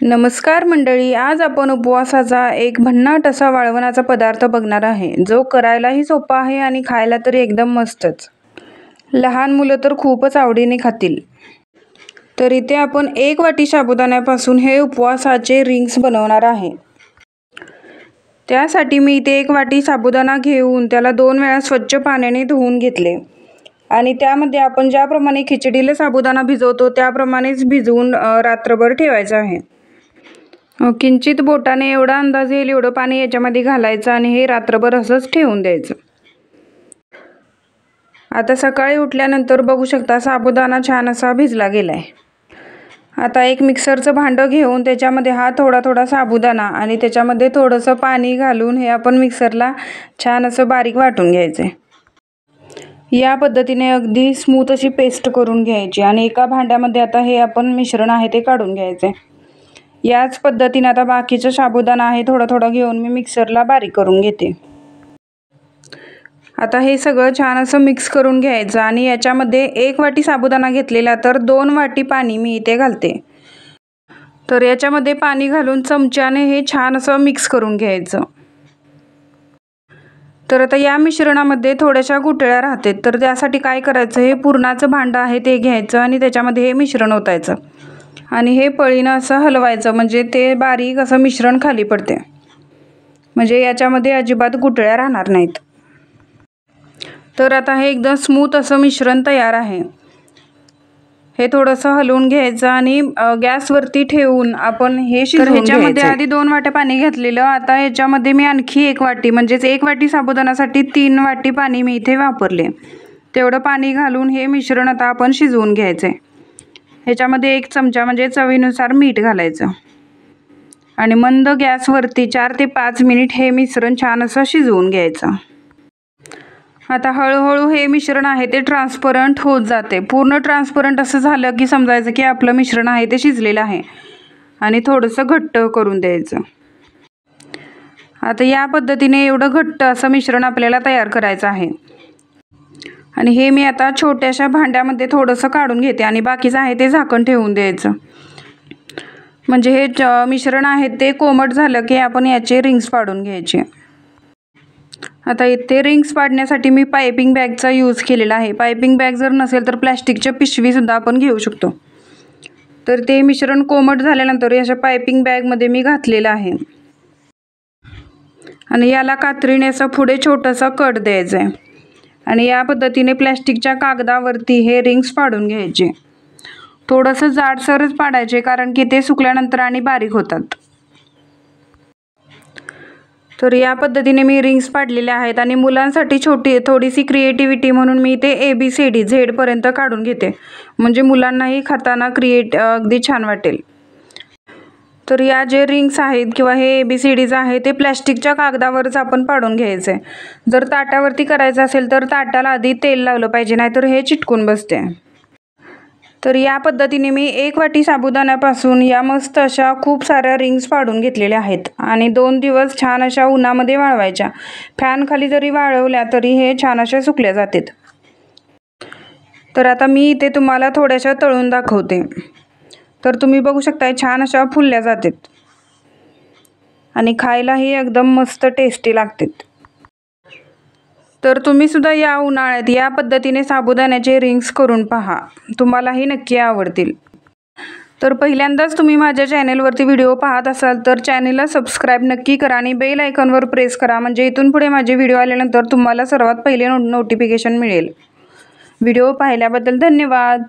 नमस्कार मंडळी, आज आपण उपवासाचा एक भन्नाट असा वाळवणाचा पदार्थ बघणार आहे, जो करायलाही सोपा आहे आणि खायला तरी एकदम मस्तच. लहान मुलं तर खूपच आवडीने खातील. तर इथे आपण 1 वाटी साबुदाण्यापासून हे उपवासाचे रिंग्स बनवणार आहे. त्यासाठी मी इथे 1 वाटी साबुदाणा घेऊन त्याला 2 वेळा स्वच्छ पाण्याने धुवून घेतले आणि त्यामध्ये आपण ज्याप्रमाणे खिचडीला साबुदाणा भिजवतो त्याप्रमाणेच भिजवून रात्रभर ठेवायचं आहे. किंचित बोटाने एवढा अंदाज येईल एवढं पाणी याच्यामध्ये घालायचं आणि हे रात्रभर असंच ठेवून द्यायचं. आता सकाळी उठल्यानंतर बघू शकता साबुदाणा छान असा भिजला गेलाय. आता एक मिक्सरचं भांडं घेऊन त्याच्यामध्ये हा थोडा साबुदाणा आणि त्याच्यामध्ये थोडंसं पाणी घालून हे आपण मिक्सरला छान असं बारीक वाटून घ्यायचं. या पद्धतीने अगदी स्मूथ अशी पेस्ट करून घ्यायची आणि एका भांड्यामध्ये आता हे आपण मिश्रण आहे ते काढून घ्यायचे. याच पद्धतीने आता बाकीचा साबुदाणा आहे थोडा घेऊन मी मिक्सरला बारीक करून घेते. आता हे सगळं छान असं मिक्स करून घ्यायचं आणि याच्यामध्ये 1 वाटी साबुदाणा घेतलेला तर 2 वाटी पाणी मी इथे घालते. तर याच्यामध्ये पाणी घालून चमच्याने हे छान असं मिक्स करून घ्यायचं. तर आता या मिश्रणामध्ये थोड्याशा गुठळ्या राहतात, तर त्यासाठी काय करायचं, हे पुरणाचं भांडं आहे ते घ्यायचं आणि त्याच्यामध्ये हे मिश्रण ओतायचं आणि हे पळीनं असं हलवायचं, म्हणजे ते बारीक असं मिश्रण खाली पडते, म्हणजे याच्यामध्ये अजिबात गुठळ्या राहणार नाहीत. तर आता हे एकदम स्मूथ असं मिश्रण तयार आहे. हे थोडंसं हलवून घ्यायचं आणि गॅसवरती ठेवून आपण हे शिजवून घ्यायचं. ह्याच्यामध्ये आधी 2 वाट्या पाणी घेतलेलं, आता ह्याच्यामध्ये मी आणखी 1 वाटी म्हणजेच 1 वाटी साबुदाण्यासाठी 3 वाटी पाणी मी इथे वापरले. तेवढं पाणी घालून हे मिश्रण आता आपण शिजवून घ्यायचं. ह्याच्यामध्ये 1 चमचा म्हणजे चवीनुसार मीठ घालायचं आणि मंद गॅसवरती 4 ते 5 मिनिट हे मिश्रण छान असं शिजवून घ्यायचं. आता हळूहळू हे मिश्रण आहे ते ट्रान्सपरंट होत जाते. पूर्ण ट्रान्सपरंट असं झालं की समजायचं की आपलं मिश्रण आहे ते शिजलेलं आहे आणि थोडंसं घट्ट करून द्यायचं. आता या पद्धतीने एवढं घट्ट असं मिश्रण आपल्याला तयार करायचं आहे आणि हे मी आता छोट्याशा भांड्यामध्ये थोडंसं काढून घेते आणि बाकीचं आहे ते झाकण ठेवून द्यायचं. म्हणजे हे मिश्रण आहे ते कोमट झालं की आपण याचे रिंग्स पाडून घ्यायचे. आता इथे रिंग्स पाडण्यासाठी मी पायपिंग बॅगचा यूज केलेला आहे. पायपिंग बॅग जर नसेल तर प्लॅस्टिकच्या पिशवीसुद्धा आपण घेऊ शकतो. तर ते मिश्रण कोमट झाल्यानंतर अशा पायपिंग बॅगमध्ये मी घातलेलं आहे आणि याला कात्रीने असं पुढे छोटंसं कट द्यायचं आहे आणि या पद्धतीने प्लॅस्टिकच्या कागदावरती हे रिंग्स पाडून घ्यायचे. थोडंसं जाडसरच पाडायचे, कारण की ते सुकल्यानंतर आणि बारीक होतात. तर या पद्धतीने मी रिंग्स पाडलेले आहेत आणि मुलांसाठी थोडीशी क्रिएटिव्हिटी म्हणून मी ते ABCD झेडपर्यंत काढून घेते, म्हणजे मुलांनाही खाताना अगदी छान वाटेल. तर या जे रिंग्स आहेत किंवा हे ABCDज आहे ते प्लॅस्टिकच्या कागदावरच आपण पाडून घ्यायचे. जर ताटावरती करायचं असेल तर ताटाला आधी तेल लावलं पाहिजे, नाहीतर हे चिटकून बसते. तर या पद्धतीने मी 1 वाटी साबुदाण्यापासून या मस्त अशा खूप साऱ्या रिंग्स पाडून घेतलेल्या आहेत आणि 2 दिवस छान अशा उन्हामध्ये वाळवायच्या. फॅन खाली जरी वाळवल्या तरी हे छान अशा सुकल्या जातात. तर आता मी इथे तुम्हाला थोड्याशा तळून दाखवते. तर तुम्ही बघू शकता छान अशा फुलल्या जातात आणि खायलाही एकदम मस्त टेस्टी लागतात. तर तुम्ही सुद्धा या उन्हाळ्यात या पद्धतीने साबुदाण्याचे रिंग्स करून पहा, तुम्हालाही नक्की आवडतील. तर पहिल्यांदाच तुम्ही माझ्या चॅनेलवरती व्हिडिओ पाहत असाल तर चॅनेलला सबस्क्राईब नक्की करा आणि बेल आयकॉनवर प्रेस करा, म्हणजे इथून पुढे माझे व्हिडिओ आल्यानंतर तुम्हाला सर्वात पहिले नोटिफिकेशन मिळेल. व्हिडिओ पाहिल्याबद्दल धन्यवाद.